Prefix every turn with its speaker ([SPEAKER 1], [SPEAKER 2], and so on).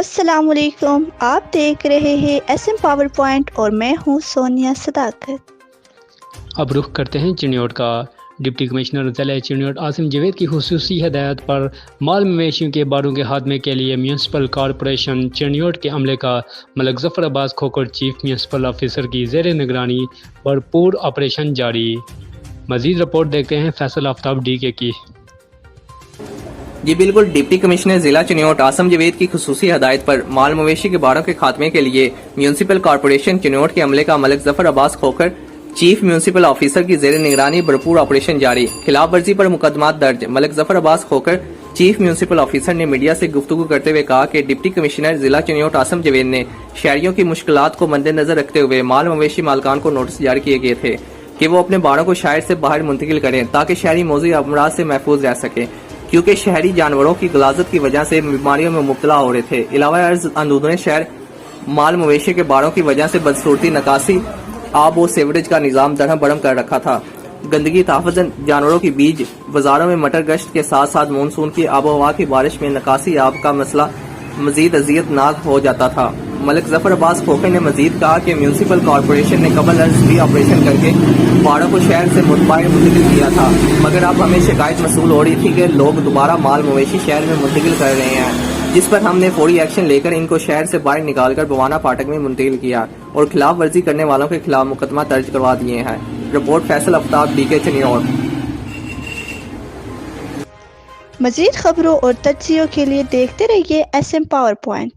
[SPEAKER 1] السلام علیکم، آپ دیکھ رہے ہیں ایس ایم پاور پوائنٹ اور میں ہوں سونیا صداقت۔
[SPEAKER 2] اب رخ کرتے ہیں چنیوٹ کا۔ ڈپٹی کمشنر ضلع چنیوٹ عاصم جاوید کی خصوصی ہدایت پر مال مویشیوں کے باڑوں کے خاتمے کے لیے میونسپل کارپوریشن چنیوٹ کے عملے کا ملک ظفر عباس کھوکھر چیف میونسپل آفیسر کی زیر نگرانی بھرپور آپریشن جاری۔ مزید رپورٹ دیکھتے ہیں فیصل آفتاب ڈی کے کی۔
[SPEAKER 3] جی بالکل، ڈپٹی کمشنر ضلع چنیوٹ عاصم جاوید کی خصوصی ہدایت پر مال مویشی کے باڑوں کے خاتمے کے لیے میونسپل کارپوریشن چنیوٹ کے عملے کا ملک ظفر عباس کھوکھر چیف میونسپل آفیسر کی زیر نگرانی بھرپور آپریشن جاری۔ خلاف ورزی پر مقدمات درج۔ ملک ظفر عباس کھوکھر چیف میونسپل آفیسر نے میڈیا سے گفتگو کرتے ہوئے کہا کہ ڈپٹی کمشنر ضلع چنیوٹ عاصم جاوید نے شہریوں کی مشکلات کو مد نظر رکھتے ہوئے مال مویشی مالکان کو نوٹس جاری کیے گئے تھے کہ وہ اپنے باڑوں کو شہر سے باہر منتقل کریں تاکہ شہری موذی امراض سے محفوظ رہ سکیں، کیونکہ شہری جانوروں کی غلاظت کی وجہ سے بیماریوں میں مبتلا ہو رہے تھے۔ علاوہ ازیں اندرون شہر مال مویشی کے باڑوں کی وجہ سے بدصورتی، نکاسی، آب و سیوریج کا نظام درہم برہم کر رکھا تھا۔ گندگی، تحفظ جانوروں کی بیج بازاروں میں مٹر گشت کے ساتھ ساتھ مونسون کی آب و ہوا کی بارش میں نکاسی آب کا مسئلہ مزید اذیت ناک ہو جاتا تھا۔ ملک ظفر عباس کھوکھر نے مزید کہا کہ میونسپل کارپوریشن نے قبل ازیں بھی آپریشن کر کے باڑوں کو شہر سے باہر منتقل کیا تھا، مگر اب ہمیں شکایت موصول ہو رہی تھی کہ لوگ دوبارہ مال مویشی شہر میں منتقل کر رہے ہیں، جس پر ہم نے فوری ایکشن لے کر ان کو شہر سے باہر نکال کر بوانا پھاٹک میں منتقل کیا اور خلاف ورزی کرنے والوں کے خلاف مقدمہ درج کروا دیے ہیں۔ رپورٹ فیصل آفتاب ڈی کے چنیوٹ۔
[SPEAKER 1] مزید خبروں اور تجزیوں کے لیے دیکھتے رہیے ایس ایم پاور پوائنٹ۔